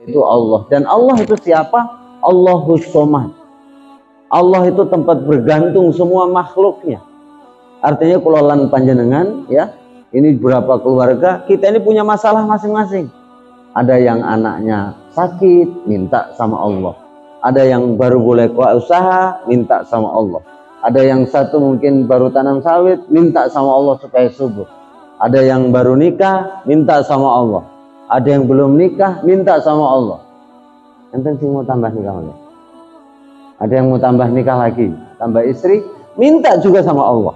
Itu Allah. Dan Allah itu siapa? Allahus Somad. Allah itu tempat bergantung semua makhluknya. Artinya kelolaan panjenengan, ya, ini berapa keluarga, kita ini punya masalah masing-masing. Ada yang anaknya sakit, minta sama Allah. Ada yang baru boleh usaha, minta sama Allah. Ada yang satu mungkin baru tanam sawit, minta sama Allah supaya subur. Ada yang baru nikah, minta sama Allah. Ada yang belum nikah, minta sama Allah. Enten sih mau tambah nikah lagi. Ada yang mau tambah nikah lagi, tambah istri, minta juga sama Allah.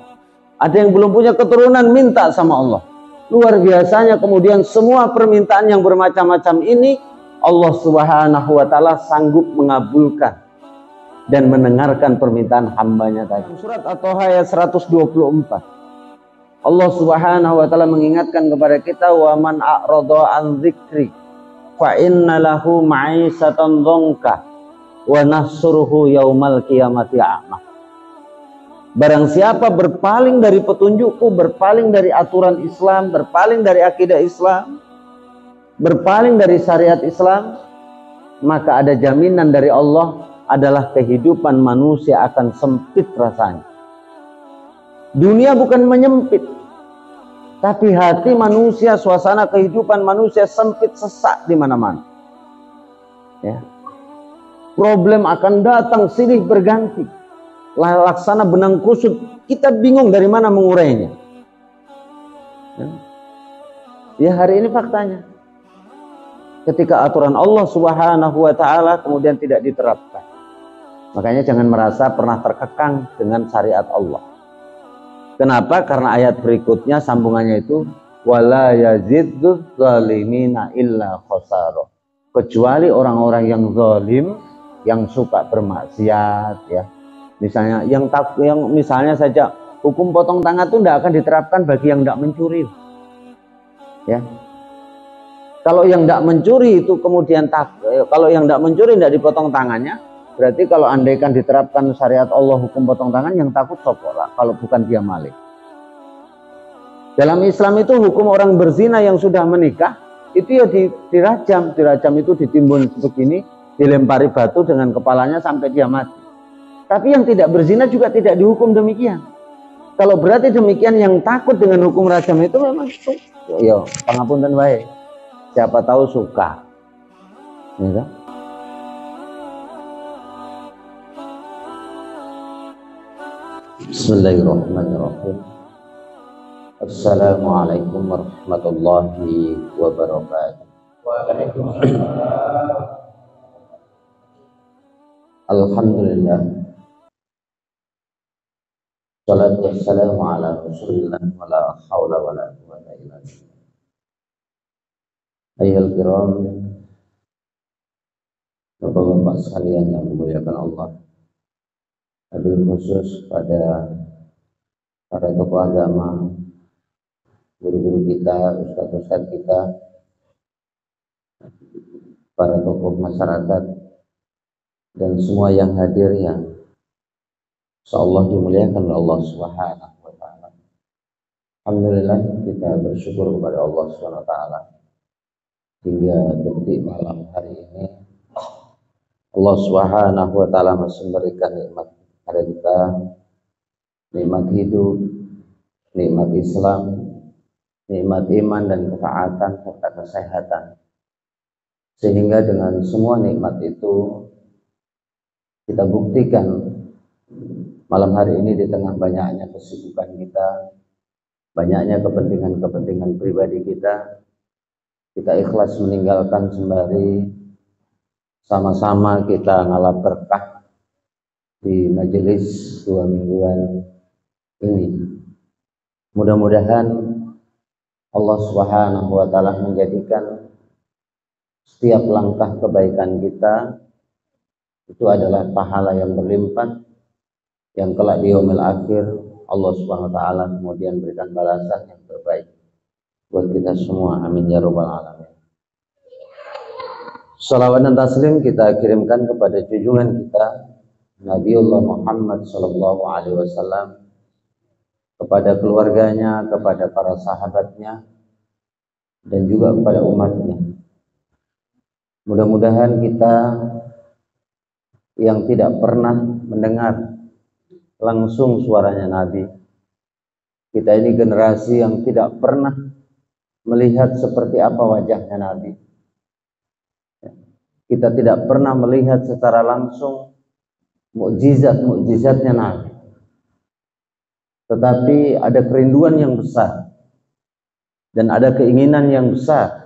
Ada yang belum punya keturunan, minta sama Allah. Luar biasanya kemudian semua permintaan yang bermacam-macam ini Allah Subhanahu wa Ta'ala sanggup mengabulkan dan mendengarkan permintaan hambanya tadi. Surat At-Taha ayat 124. Allah Subhanahu wa Ta'ala mengingatkan kepada kita, wa man a'rada an dzikri fa inna lahu ma'isatan dzanka wa nahsuruhu yaumal qiyamati a'ma. Barang siapa berpaling dari petunjukku, berpaling dari aturan Islam, berpaling dari akidah Islam, berpaling dari syariat Islam, maka ada jaminan dari Allah adalah kehidupan manusia akan sempit rasanya. Dunia bukan menyempit, tapi hati manusia, suasana kehidupan manusia sempit, sesak di mana-mana. Ya. Problem akan datang silih berganti. Laksana benang kusut, kita bingung dari mana mengurainya. Ya, hari ini faktanya. Ketika aturan Allah Subhanahu wa Ta'ala kemudian tidak diterapkan. Makanya jangan merasa pernah terkekang dengan syariat Allah. Kenapa? Karena ayat berikutnya sambungannya itu wala yaziddu zalimina illa khasara. Kecuali orang-orang yang zalim, yang suka bermaksiat, ya. Misalnya yang misalnya saja hukum potong tangan itu tidak akan diterapkan bagi yang tidak mencuri, ya. Kalau yang tidak mencuri itu kemudian kalau yang tidak mencuri tidak dipotong tangannya, berarti kalau andaikan diterapkan syariat Allah hukum potong tangan, yang takut sokolah kalau bukan dia malik. Dalam Islam itu hukum orang berzina yang sudah menikah itu ya dirajam itu ditimbun begini, dilempari batu dengan kepalanya sampai dia mati. Tapi yang tidak berzina juga tidak dihukum demikian. Kalau berarti demikian, yang takut dengan hukum rajam itu memang ya pangapunten wae. Siapa tahu suka. Ya. Bismillahirrahmanirrahim. Assalamualaikum warahmatullahi wabarakatuh. Waalaikumsalam. Alhamdulillah. Salatu wassalamu ala Rasulillah wa la haula wa la quwwata illa billah. Ayyuhal kiram, Bapak-bapak sekalian yang dimuliakan Allah, wabil khusus pada para tokoh agama, guru-guru kita, ustaz-ustaz kita, para tokoh masyarakat, dan semua yang hadir yang insyaallah dimuliakan oleh Allah Subhanahu wa Ta'ala. Alhamdulillah, kita bersyukur kepada Allah Subhanahu wa Ta'ala hingga detik malam hari ini Allah Subhanahu wa Ta'ala masih memberikan nikmat kepada kita, nikmat hidup, nikmat Islam, nikmat iman dan ketaatan serta kesehatan. Sehingga dengan semua nikmat itu kita buktikan malam hari ini di tengah banyaknya kesibukan kita, banyaknya kepentingan-kepentingan pribadi kita ikhlas meninggalkan sembari sama-sama kita ngalap berkah di majelis 2 mingguan ini. Mudah-mudahan Allah Subhanahu wa Ta'ala menjadikan setiap langkah kebaikan kita itu adalah pahala yang berlimpah, yang kelak di yaumil akhir Allah Subhanahu wa Ta'ala kemudian berikan balasan yang terbaik buat kita semua. Amin ya rabbal alamin. Shalawat dan taslim kita kirimkan kepada junjungan kita Nabiullah Muhammad sallallahu alaihi wasallam, kepada keluarganya, kepada para sahabatnya, dan juga kepada umatnya. Mudah-mudahan kita yang tidak pernah mendengar langsung suaranya Nabi, kita ini generasi yang tidak pernah melihat seperti apa wajahnya Nabi, kita tidak pernah melihat secara langsung mukjizat-mukjizatnya Nabi, tetapi ada kerinduan yang besar dan ada keinginan yang besar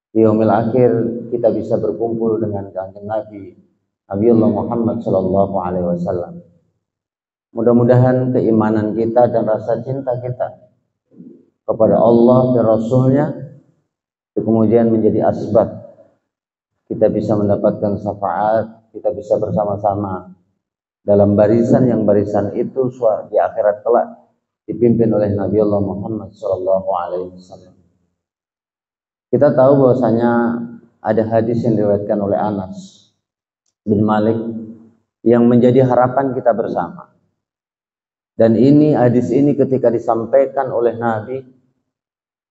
di yaumil akhir kita bisa berkumpul dengan kanjeng Nabi Allah Muhammad sallallahu alaihi wasallam. Mudah-mudahan keimanan kita dan rasa cinta kita kepada Allah dan Rasulnya itu kemudian menjadi asbab kita bisa mendapatkan syafaat, kita bisa bersama-sama dalam barisan yang barisan itu di akhirat kelak dipimpin oleh Nabi Allah Muhammad sallallahu alaihi wasallam. Kita tahu bahwasanya ada hadis yang diriwayatkan oleh Anas bin Malik yang menjadi harapan kita bersama. Dan hadis ini ketika disampaikan oleh Nabi,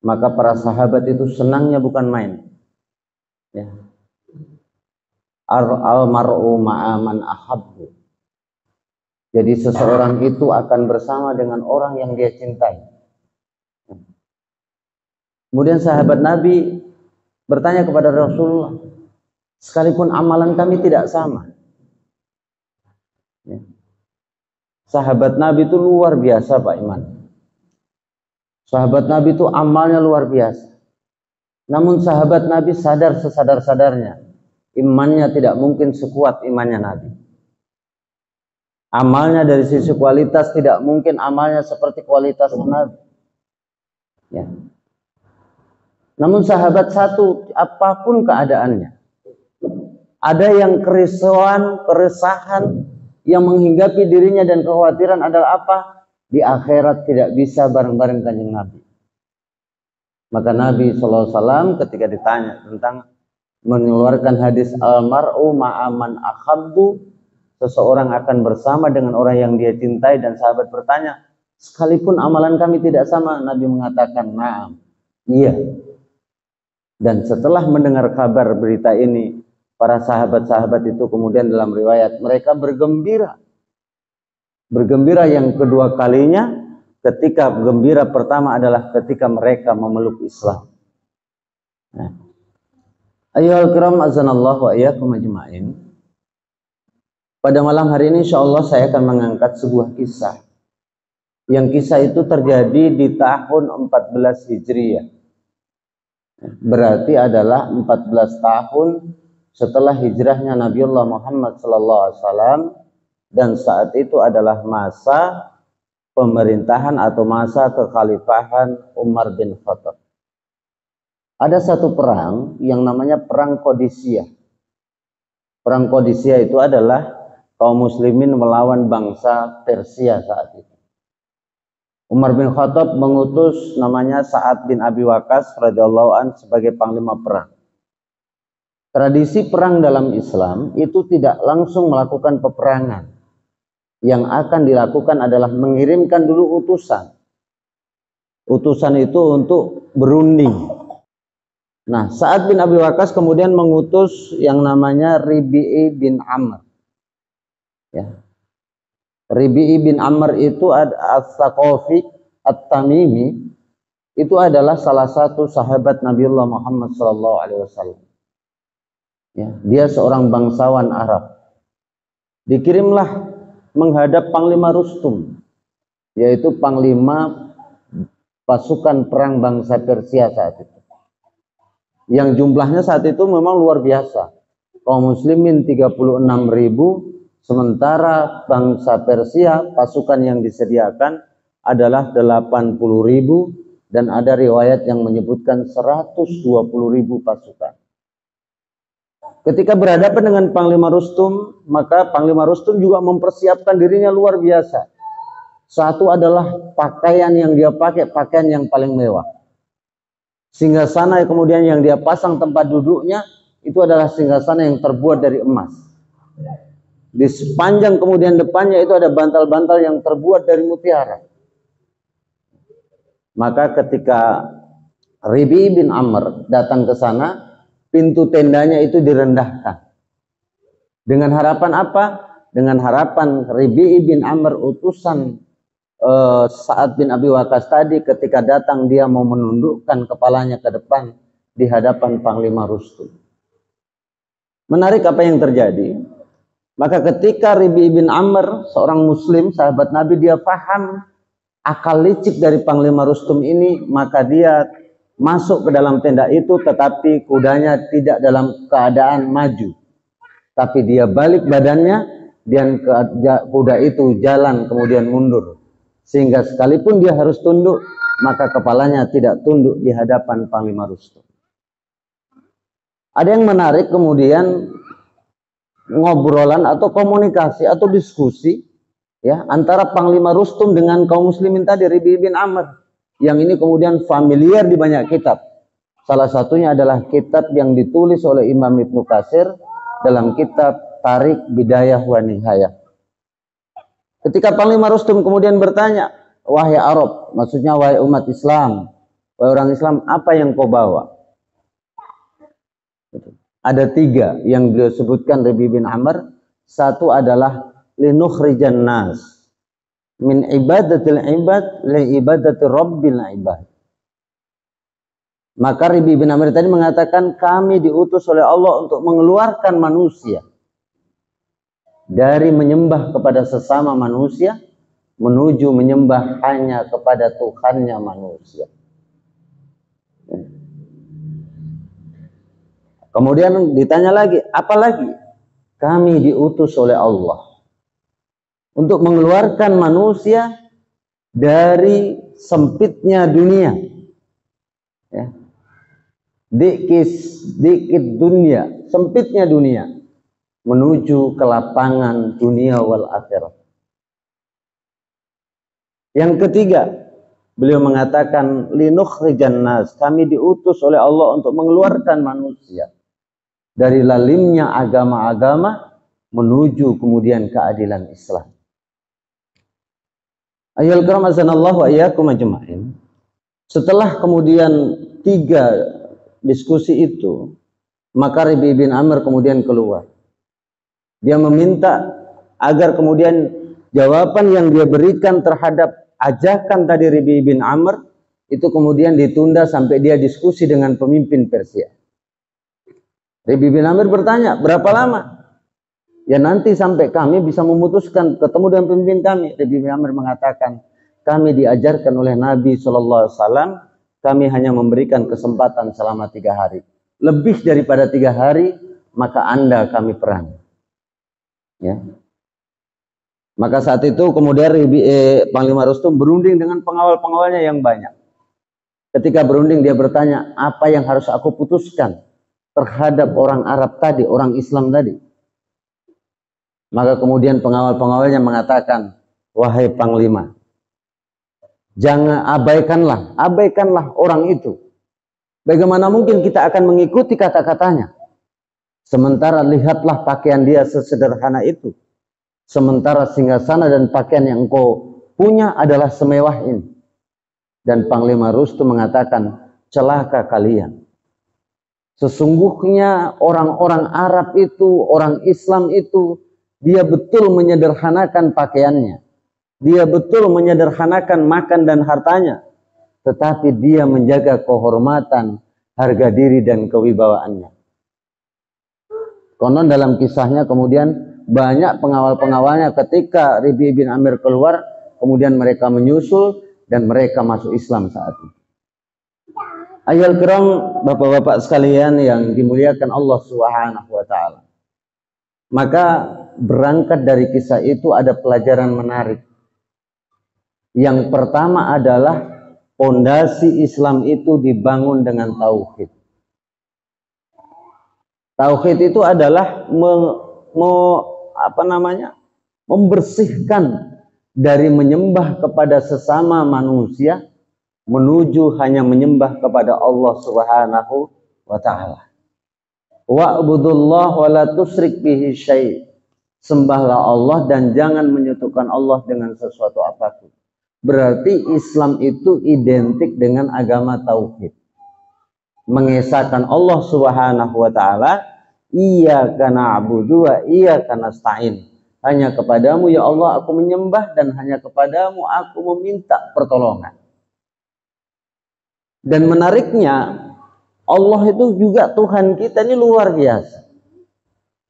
maka para sahabat itu senangnya bukan main. Ya. Al-mar'u ma'aman ahabbu. Jadi seseorang itu akan bersama dengan orang yang dia cintai. Kemudian sahabat Nabi bertanya kepada Rasulullah, sekalipun amalan kami tidak sama. Ya. Sahabat Nabi itu luar biasa Pak Iman. Sahabat Nabi itu amalnya luar biasa. Namun sahabat Nabi sadar sesadar-sadarnya, imannya tidak mungkin sekuat imannya Nabi. Amalnya dari sisi kualitas tidak mungkin amalnya seperti kualitas Nabi. Ya. Namun sahabat satu, apapun keadaannya, ada yang keresahan yang menghinggapi dirinya dan kekhawatiran adalah apa? Di akhirat tidak bisa bareng-bareng kanjeng Nabi. Maka Nabi SAW ketika ditanya tentang mengeluarkan hadis al-mar'u ma'aman ahabbu, seseorang akan bersama dengan orang yang dia cintai, dan sahabat bertanya, sekalipun amalan kami tidak sama, Nabi mengatakan na'am, iya. Dan setelah mendengar kabar berita ini, para sahabat-sahabat itu kemudian dalam riwayat mereka bergembira. Bergembira yang kedua kalinya, ketika gembira pertama adalah ketika mereka memeluk Islam. Nah. Ayyuhal kiram azanallahu wa iyyakum ajma'in. Pada malam hari ini insyaallah saya akan mengangkat sebuah kisah. Yang kisah itu terjadi di tahun 14 Hijriah. Berarti adalah 14 tahun setelah hijrahnya Nabiullah Muhammad SAW, dan saat itu adalah masa pemerintahan atau masa kekhalifahan Umar bin Khattab. Ada satu perang yang namanya Perang Qadisiyah. Perang Qadisiyah itu adalah kaum muslimin melawan bangsa Persia saat itu. Umar bin Khattab mengutus namanya Sa'ad bin Abi Waqqas radhiyallahu an sebagai panglima perang. Tradisi perang dalam Islam itu tidak langsung melakukan peperangan. Yang akan dilakukan adalah mengirimkan dulu utusan. Utusan itu untuk berunding. Nah, Sa'ad bin Abi Waqqas kemudian mengutus yang namanya Ribi'i bin Amr. Ya. Ribi'i bin Amr itu As-Saqafi At-Tamimi, itu adalah salah satu sahabat Nabiullah Muhammad SAW. Ya, dia seorang bangsawan Arab. Dikirimlah menghadap Panglima Rustum, yaitu panglima pasukan perang bangsa Persia saat itu. Yang jumlahnya saat itu memang luar biasa. Kaum muslimin 36.000, sementara bangsa Persia pasukan yang disediakan adalah 80.000, dan ada riwayat yang menyebutkan 120.000 pasukan. Ketika berhadapan dengan Panglima Rustum, maka Panglima Rustum juga mempersiapkan dirinya luar biasa. Satu adalah pakaian yang dia pakai, pakaian yang paling mewah. Singgasana kemudian yang dia pasang tempat duduknya itu adalah singgasana yang terbuat dari emas. Di sepanjang kemudian depannya itu ada bantal-bantal yang terbuat dari mutiara. Maka ketika Ribi bin Amr datang ke sana, pintu tendanya itu direndahkan. Dengan harapan apa? Dengan harapan Rabi'i bin Amr, utusan Sa'ad bin Abi Waqqas tadi, ketika datang dia mau menundukkan kepalanya ke depan di hadapan Panglima Rustum. Menarik apa yang terjadi. Maka ketika Rabi'i bin Amr, seorang muslim, sahabat Nabi, dia paham akal licik dari Panglima Rustum ini, maka dia masuk ke dalam tenda itu, tetapi kudanya tidak dalam keadaan maju, tapi dia balik badannya, dan kuda itu jalan kemudian mundur, sehingga sekalipun dia harus tunduk, maka kepalanya tidak tunduk di hadapan Panglima Rustum. Ada yang menarik kemudian ngobrolan atau komunikasi atau diskusi ya antara Panglima Rustum dengan kaum muslimin tadi, Rabi'i bin Amr, yang ini kemudian familiar di banyak kitab. Salah satunya adalah kitab yang ditulis oleh Imam Ibnu Katsir dalam kitab Tarik Bidayah wa Nihayah. Ketika Panglima Rustum kemudian bertanya, wahai Arab, maksudnya wahai umat Islam, wahai orang Islam, apa yang kau bawa? Ada 3 yang beliau sebutkan Rabi'i bin Amr. Satu adalah linukhrijan nas min ibadatil ibad li ibadati rabbil ibad. Maka Rabi'i bin Amr tadi mengatakan, kami diutus oleh Allah untuk mengeluarkan manusia dari menyembah kepada sesama manusia menuju menyembah hanya kepada Tuhannya manusia. Kemudian ditanya lagi, apalagi? Kami diutus oleh Allah untuk mengeluarkan manusia dari sempitnya dunia, ya. Dikit dunia, sempitnya dunia, menuju ke lapangan dunia wal akhirat. Yang ketiga, beliau mengatakan linukhrijan nas, kami diutus oleh Allah untuk mengeluarkan manusia dari lalimnya agama-agama menuju kemudian keadilan Islam. Ayyuhal kiram azanallahu wa iyyakum ajma'in. Setelah kemudian 3 diskusi itu, maka Rabi'i bin Amr kemudian keluar. Dia meminta agar kemudian jawaban yang dia berikan terhadap ajakan tadi Rabi'i bin Amr itu kemudian ditunda sampai dia diskusi dengan pemimpin Persia. Rabi'i bin Amr bertanya, berapa lama? Ya nanti sampai kami bisa memutuskan ketemu dengan pemimpin kami. Rabi'i bin Amr mengatakan, kami diajarkan oleh Nabi SAW, kami hanya memberikan kesempatan selama 3 hari. Lebih daripada 3 hari, maka Anda kami perang. Ya. Maka saat itu kemudian Panglima Rustum berunding dengan pengawal-pengawalnya yang banyak. Ketika berunding dia bertanya, apa yang harus aku putuskan terhadap orang Arab tadi, orang Islam tadi? Maka kemudian pengawal-pengawalnya mengatakan, wahai Panglima, jangan abaikanlah orang itu. Bagaimana mungkin kita akan mengikuti kata-katanya? Sementara lihatlah pakaian dia sesederhana itu. Sementara singgasana dan pakaian yang engkau punya adalah semewah ini. Dan Panglima Rustum mengatakan, celaka kalian. Sesungguhnya orang-orang Arab itu, orang Islam itu, dia betul menyederhanakan pakaiannya. Dia betul menyederhanakan makan dan hartanya. Tetapi dia menjaga kehormatan, harga diri dan kewibawaannya. Konon dalam kisahnya kemudian banyak pengawal-pengawalnya ketika Rabi'i bin Amr keluar, kemudian mereka menyusul dan mereka masuk Islam saat itu. Ayyuhal kiram, bapak-bapak sekalian yang dimuliakan Allah Subhanahu wa taala. Maka berangkat dari kisah itu ada pelajaran menarik. Yang pertama adalah pondasi Islam itu dibangun dengan tauhid. Tauhid itu adalah membersihkan dari menyembah kepada sesama manusia menuju hanya menyembah kepada Allah Subhanahu wa taala. Wa'budullah wa la tusyrik bihi syai'. Sembahlah Allah dan jangan menyekutukan Allah dengan sesuatu apapun. Berarti Islam itu identik dengan agama tauhid. mengesahkan Allah Subhanahu wa taala, iyyaka na'budu wa iyyaka nasta'in. Hanya kepadamu ya Allah aku menyembah dan hanya kepadamu aku meminta pertolongan. Dan menariknya, Allah itu juga Tuhan kita ini luar biasa.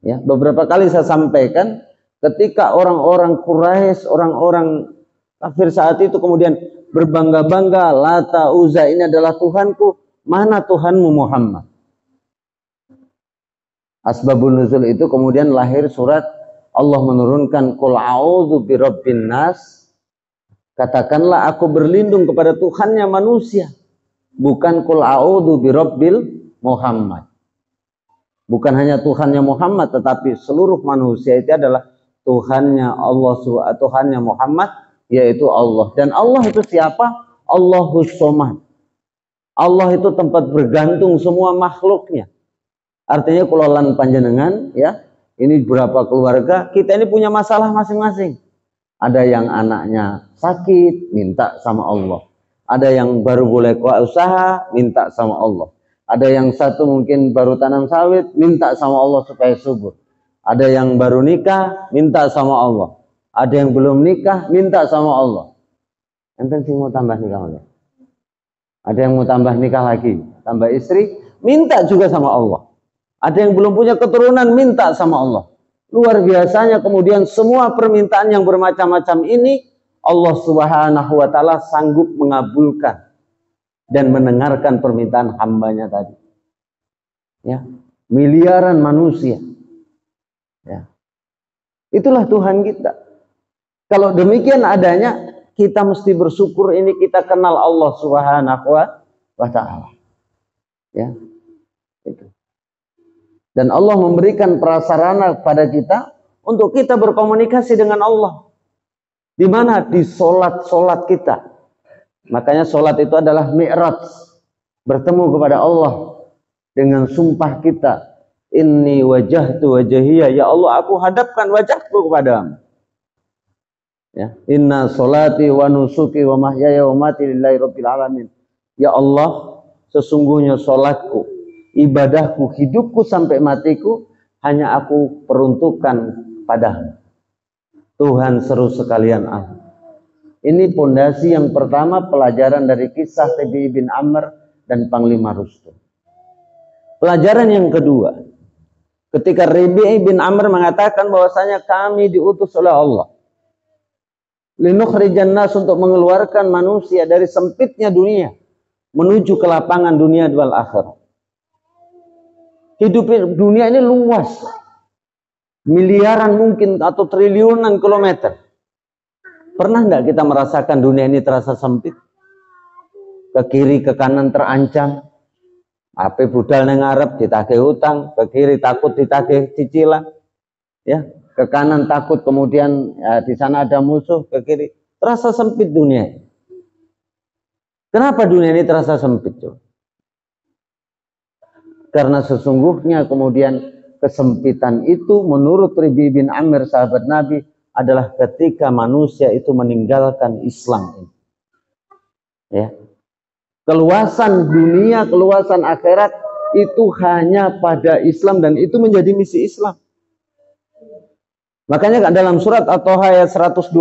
Ya, beberapa kali saya sampaikan ketika orang-orang Quraisy, orang-orang kafir saat itu kemudian berbangga-bangga, Lata, Uzza ini adalah Tuhanku, mana Tuhanmu Muhammad? Asbabun nuzul itu kemudian lahir surat Allah menurunkan qul a'udzu birabbin nas. Katakanlah aku berlindung kepada Tuhannya manusia. Bukan qul a'udzu birabbil Muhammad. Bukan hanya Tuhannya Muhammad, tetapi seluruh manusia itu adalah Tuhannya Allah, Tuhannya Muhammad, yaitu Allah. Dan Allah itu siapa? Allahus Somad. Allah itu tempat bergantung semua makhluknya. Artinya kulolan panjenengan, ya, ini berapa keluarga, kita ini punya masalah masing-masing. Ada yang anaknya sakit, minta sama Allah. Ada yang baru boleh usaha, minta sama Allah. Ada yang satu mungkin baru tanam sawit, minta sama Allah supaya subur. Ada yang baru nikah, minta sama Allah. Ada yang belum nikah, minta sama Allah. Enten sih mau tambah nikah lagi. Ada yang mau tambah nikah lagi, tambah istri, minta juga sama Allah. Ada yang belum punya keturunan, minta sama Allah. Luar biasanya kemudian semua permintaan yang bermacam-macam ini Allah Subhanahu wa taala sanggup mengabulkan dan mendengarkan permintaan hambanya tadi. Ya, miliaran manusia. Ya. Itulah Tuhan kita. Kalau demikian adanya, kita mesti bersyukur ini kita kenal Allah Subhanahu wa taala. Ya. Itu. Dan Allah memberikan prasarana pada kita untuk kita berkomunikasi dengan Allah. Di mana? Di solat-solat kita. Makanya solat itu adalah mi'raj. Bertemu kepada Allah. Dengan sumpah kita. Inni wajahtu wajahiyya. Ya Allah, aku hadapkan wajahku kepadamu. Ya. Inna solati wa nusuki wa mahyaya wa mati lillahi rabbil alamin. Ya Allah, sesungguhnya solatku, ibadahku, hidupku sampai matiku, hanya aku peruntukkan padamu. Tuhan seru sekalian aku. Ini pondasi yang pertama, pelajaran dari kisah Rabi'i bin Amr dan Panglima Rustum. Pelajaran yang kedua, ketika Rabi'i bin Amr mengatakan bahwasanya kami diutus oleh Allah linukhrijan nas, untuk mengeluarkan manusia dari sempitnya dunia menuju ke lapangan dunia wal akhirah. Hidup dunia ini luas, miliaran mungkin atau triliunan kilometer. Pernah enggak kita merasakan dunia ini terasa sempit? Ke kiri ke kanan terancam. Ape budal nang ngarep ditagih hutang, ke kiri takut ditagih cicilan. Ya, ke kanan takut kemudian ya, di sana ada musuh, ke kiri. Terasa sempit dunia. Kenapa dunia ini terasa sempit, coba? Karena sesungguhnya kemudian kesempitan itu menurut Rabi'i bin Amr sahabat Nabi adalah ketika manusia itu meninggalkan Islam. Ya. Keluasan dunia, keluasan akhirat itu hanya pada Islam dan itu menjadi misi Islam. Makanya dalam surat At-Taha ayat 124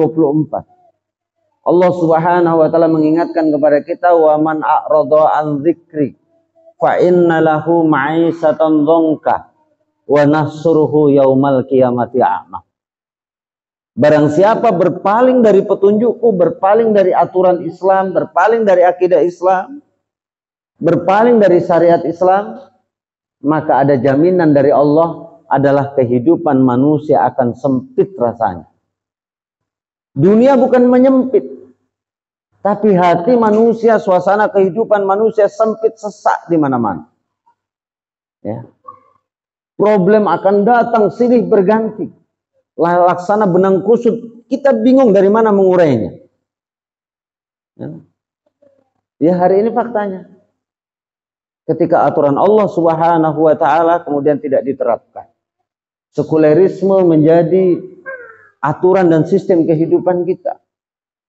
Allah Subhanahu wa taala mengingatkan kepada kita, wa man a'rada an dzikri fa inna lahu ma'isatan dzanka wa nahsuruhu yaumal qiyamati a'ma. Barang siapa berpaling dari petunjukku, berpaling dari aturan Islam, berpaling dari akidah Islam, berpaling dari syariat Islam, maka ada jaminan dari Allah adalah kehidupan manusia akan sempit rasanya. Dunia bukan menyempit, tapi hati manusia, suasana kehidupan manusia sempit, sesak di mana-mana. Ya. Problem akan datang silih berganti. Laksana benang kusut, kita bingung dari mana mengurainya. Ya, hari ini faktanya. Ketika aturan Allah Subhanahu wa taala kemudian tidak diterapkan. Sekulerisme menjadi aturan dan sistem kehidupan kita.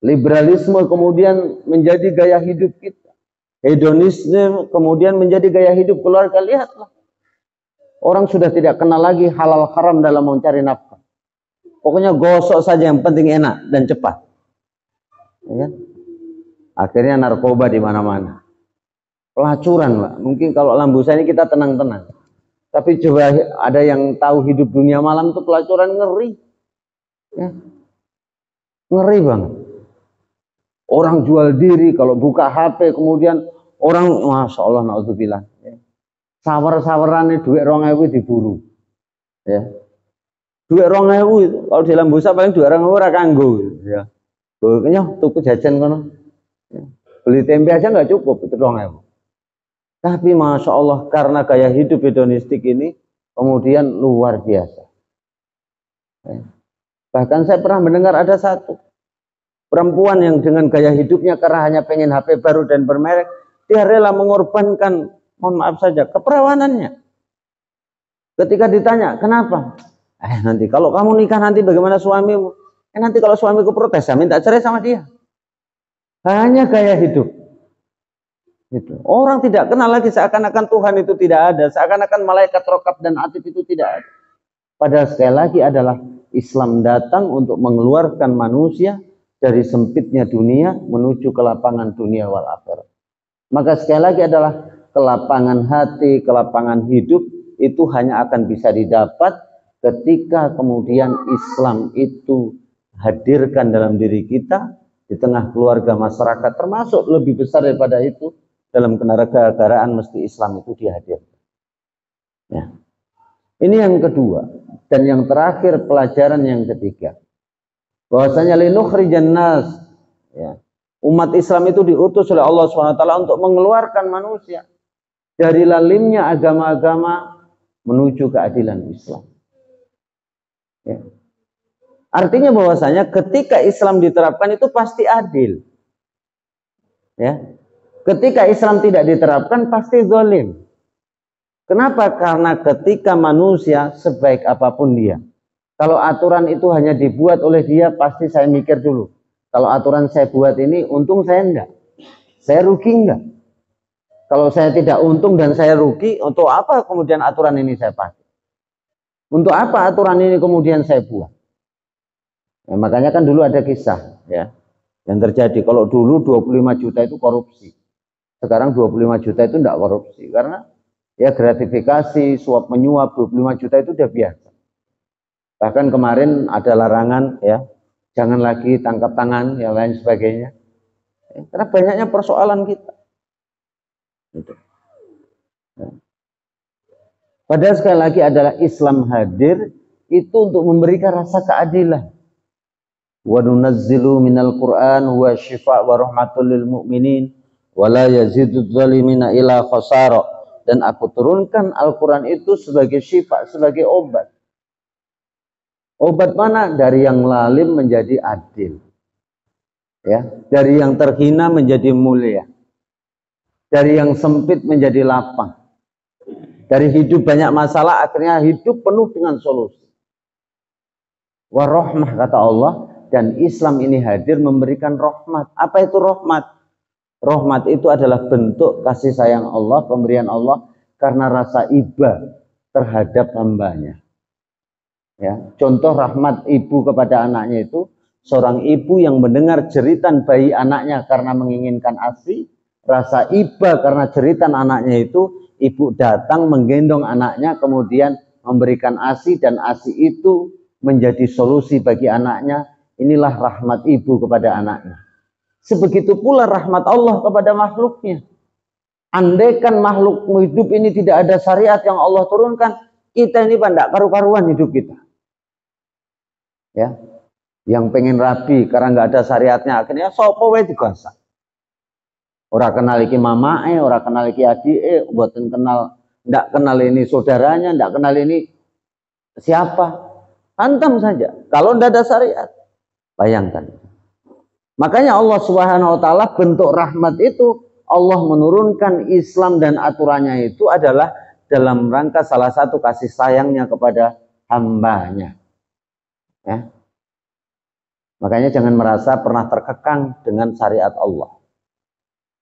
Liberalisme kemudian menjadi gaya hidup kita. Hedonisme kemudian menjadi gaya hidup keluarga. Lihatlah, orang sudah tidak kenal lagi halal haram dalam mencari nafkah. Pokoknya gosok saja, yang penting enak dan cepat. Ya. Akhirnya narkoba di mana-mana. Pelacuran, Pak. Mungkin kalau Lambusa ini kita tenang-tenang. Tapi coba ada yang tahu hidup dunia malam itu, pelacuran ngeri. Ya. Ngeri banget. Orang jual diri kalau buka HP, kemudian orang, Masya Allah, na'udzubillah. Ya. Sawer-sawerannya duit 2.000 diburu. Ya. Duit 2.000 itu, kalau di Lambusa paling duit 2.000 ora kanggo. Ya. Pokoknya tuku jajan kono. Ya. Beli tempe aja nggak cukup, itu 2.000. Tapi Masya Allah, karena gaya hidup hedonistik ini kemudian luar biasa. Ya. Bahkan saya pernah mendengar ada satu perempuan yang dengan gaya hidupnya karena hanya pengen HP baru dan bermerek, dia rela mengorbankan, mohon maaf saja, keperawanannya. Ketika ditanya, kenapa? Nanti kalau kamu nikah nanti bagaimana suamimu? Nanti kalau suamiku protes, saya minta cerai sama dia. Hanya gaya hidup. Gitu. Orang tidak kenal lagi, seakan-akan Tuhan itu tidak ada, seakan-akan malaikat rokab dan atid itu tidak ada. Padahal sekali lagi adalah Islam datang untuk mengeluarkan manusia dari sempitnya dunia menuju ke lapangan dunia wal akhirat. Maka sekali lagi adalah kelapangan hati, kelapangan hidup itu hanya akan bisa didapat ketika kemudian Islam itu hadirkan dalam diri kita, di tengah keluarga masyarakat, termasuk lebih besar daripada itu, dalam kenegaraan mesti Islam itu dihadirkan. Ya. Ini yang kedua. Dan yang terakhir, pelajaran yang ketiga, bahwasanya linukhrijan nas, ya, umat Islam itu diutus oleh Allah SWT untuk mengeluarkan manusia dari lalimnya agama-agama menuju keadilan Islam. Ya. Artinya bahwasanya ketika Islam diterapkan itu pasti adil. Ya. Ketika Islam tidak diterapkan pasti zalim. Kenapa? Karena ketika manusia sebaik apapun dia, kalau aturan itu hanya dibuat oleh dia, pasti saya mikir dulu. Kalau aturan saya buat ini, untung saya enggak? Saya rugi enggak? Kalau saya tidak untung dan saya rugi, untuk apa kemudian aturan ini saya pakai? Untuk apa aturan ini kemudian saya buat? Ya, makanya kan dulu ada kisah ya yang terjadi. Kalau dulu 25 juta itu korupsi. Sekarang 25 juta itu enggak korupsi. Karena ya gratifikasi, suap menyuap 25 juta itu udah biasa. Bahkan kemarin ada larangan ya, jangan lagi tangkap tangan, yang lain sebagainya. Ya, karena banyaknya persoalan kita. Gitu. Ya. Padahal sekali lagi adalah Islam hadir itu untuk memberikan rasa keadilan. Wa nunazzilu minal Qur'an wa syifa' wa rahmatul lil mu'minin wa la yazidudz zalimina illa khasara. Dan aku turunkan Al-Quran itu sebagai syifa, sebagai obat. Obat mana? Dari yang lalim menjadi adil. Ya, dari yang terhina menjadi mulia. Dari yang sempit menjadi lapang. Dari hidup banyak masalah, akhirnya hidup penuh dengan solusi. Warahmah kata Allah, dan Islam ini hadir memberikan rahmat. Apa itu rahmat? Rahmat itu adalah bentuk kasih sayang Allah, pemberian Allah karena rasa iba terhadap hambanya. Ya, contoh rahmat ibu kepada anaknya itu, seorang ibu yang mendengar jeritan bayi anaknya karena menginginkan ASI, rasa iba karena jeritan anaknya itu, ibu datang menggendong anaknya, kemudian memberikan ASI, dan ASI itu menjadi solusi bagi anaknya. Inilah rahmat ibu kepada anaknya. Sebegitu pula rahmat Allah kepada makhluknya. Andaikan makhluk hidup ini tidak ada syariat yang Allah turunkan, kita ini tidak karu-karuan hidup kita. Ya, yang pengen rabi karena nggak ada syariatnya, akhirnya sopo wae digasa. Ora kenal iki mamae, ora kenal iki adike, mboten kenal, ndak kenal ini saudaranya, ndak kenal ini siapa. Hantam saja. Kalau ndak ada syariat, bayangkan. Makanya Allah Subhanahu wa taala bentuk rahmat itu Allah menurunkan Islam dan aturannya itu adalah dalam rangka salah satu kasih sayangnya kepada hambanya. Ya. Makanya jangan merasa pernah terkekang dengan syariat Allah.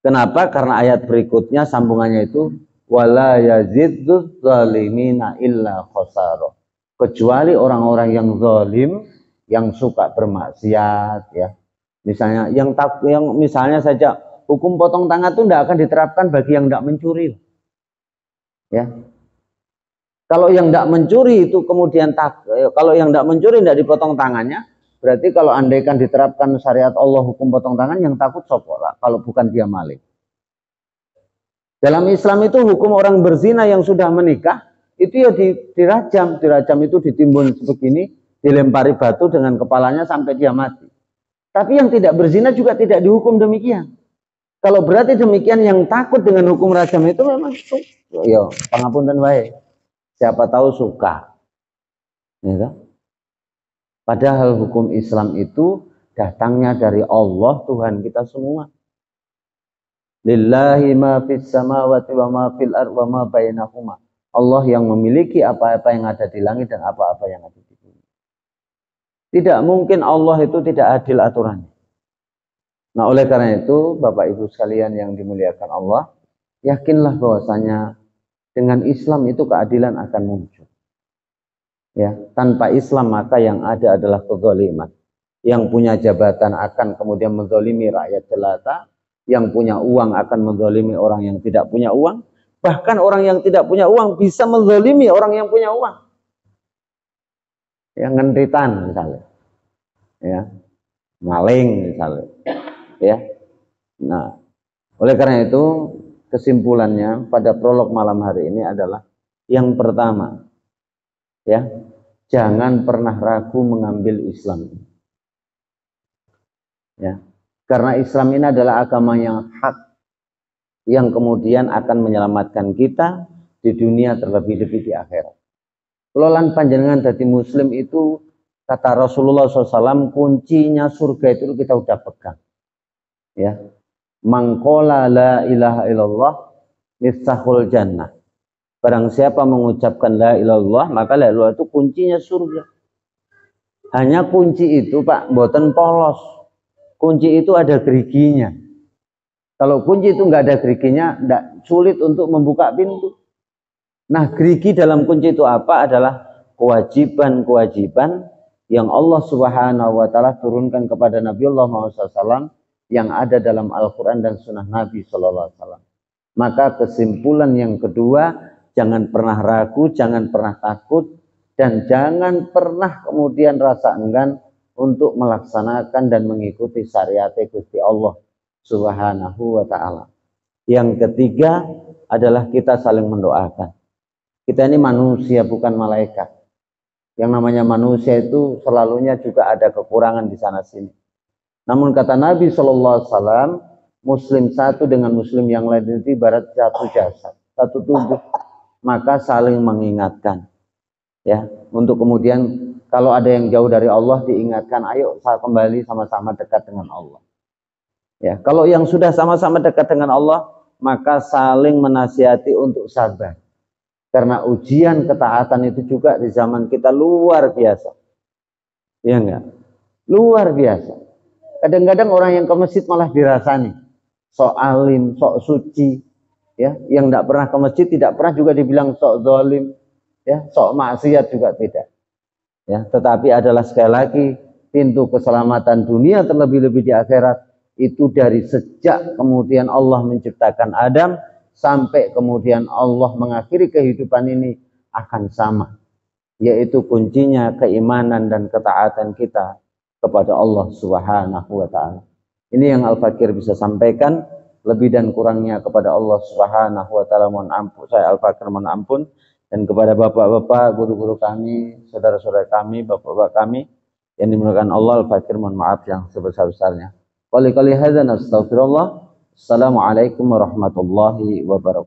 Kenapa? Karena ayat berikutnya sambungannya itu wala yazidzuz zalimina illa khasara. Kecuali orang-orang yang zalim, yang suka bermaksiat, ya. Misalnya yang misalnya saja hukum potong tangan itu tidak akan diterapkan bagi yang tidak mencuri, ya. Kalau yang tidak mencuri itu kemudian kalau yang tidak mencuri tidak dipotong tangannya, berarti kalau andaikan diterapkan syariat Allah hukum potong tangan, yang takut sopola kalau bukan dia maling. Dalam Islam itu hukum orang berzina yang sudah menikah itu ya dirajam itu ditimbun sebegini, dilempari batu dengan kepalanya sampai dia mati. Tapi yang tidak berzina juga tidak dihukum demikian. Kalau berarti demikian, yang takut dengan hukum rajam itu memang yo pangapunten wae. Siapa tahu suka. Ya, padahal hukum Islam itu datangnya dari Allah, Tuhan kita semua. Lillahi ma fis samawati wa ma fil ardh wa ma bainahuma. Allah yang memiliki apa-apa yang ada di langit dan apa-apa yang ada di bumi. Tidak mungkin Allah itu tidak adil aturannya. Nah, oleh karena itu, Bapak Ibu sekalian yang dimuliakan Allah, yakinlah bahwasanya dengan Islam itu keadilan akan muncul. Ya, tanpa Islam maka yang ada adalah kezaliman. Yang punya jabatan akan kemudian menzalimi rakyat jelata, yang punya uang akan menzalimi orang yang tidak punya uang, bahkan orang yang tidak punya uang bisa menzalimi orang yang punya uang. Yang ngentritan misalnya, ya, maling misalnya, ya. Nah, oleh karena itu kesimpulannya pada prolog malam hari ini adalah yang pertama, ya, jangan pernah ragu mengambil Islam, ya. Karena Islam ini adalah agama yang hak, yang kemudian akan menyelamatkan kita di dunia terlebih-lebih di akhirat. Kelolaan panjenengan dari Muslim itu, kata Rasulullah SAW, kuncinya surga itu kita udah pegang. Ya, mangkola la ilaha illallah miftahul jannah. Barang siapa mengucapkan la ilaha illallah, maka la ilaha illallah itu kuncinya surga. Hanya kunci itu, Pak, mboten polos. Kunci itu ada geriginya. Kalau kunci itu nggak ada geriginya, nggak sulit untuk membuka pintu. Nah, gerigi dalam kunci itu apa? Adalah kewajiban-kewajiban yang Allah Subhanahu wa Ta'ala turunkan kepada Nabiullah Muhammad SAW yang ada dalam Al-Quran dan Sunnah Nabi Sallallahu Alaihi Wasallam. Maka kesimpulan yang kedua, jangan pernah ragu, jangan pernah takut, dan jangan pernah kemudian rasa enggan untuk melaksanakan dan mengikuti syariat Gusti Allah Subhanahu wa Ta'ala. Yang ketiga adalah kita saling mendoakan. Kita ini manusia, bukan malaikat. Yang namanya manusia itu selalunya juga ada kekurangan di sana sini. Namun kata Nabi SAW, Muslim satu dengan Muslim yang lain itu ibarat satu jasad, satu tubuh. Maka saling mengingatkan, ya, untuk kemudian kalau ada yang jauh dari Allah diingatkan, ayo kembali sama-sama dekat dengan Allah. Ya, kalau yang sudah sama-sama dekat dengan Allah, maka saling menasihati untuk sabar. Karena ujian ketaatan itu juga di zaman kita luar biasa. Ya enggak? Luar biasa. Kadang-kadang orang yang ke masjid malah dirasani. Sok alim, sok suci. Ya, yang enggak pernah ke masjid tidak pernah juga dibilang sok zalim. Ya, sok maksiat juga tidak. Ya, tetapi adalah sekali lagi pintu keselamatan dunia terlebih-lebih di akhirat itu dari sejak kemudian Allah menciptakan Adam sampai kemudian Allah mengakhiri kehidupan ini akan sama, yaitu kuncinya keimanan dan ketaatan kita kepada Allah Subhanahu wa Ta'ala. Ini yang Al-Fakir bisa sampaikan, lebih dan kurangnya kepada Allah Subhanahu wa Ta'ala mohon ampun. Saya Al-Fakir mohon ampun. Dan kepada bapak-bapak, guru-guru kami, saudara-saudara kami, bapak-bapak kami yang dimuliakan Allah, Al-Fakir mohon maaf yang sebesar-besarnya. Qali qali hadzal astaghfirullah. Assalamualaikum warahmatullahi wabarakatuh.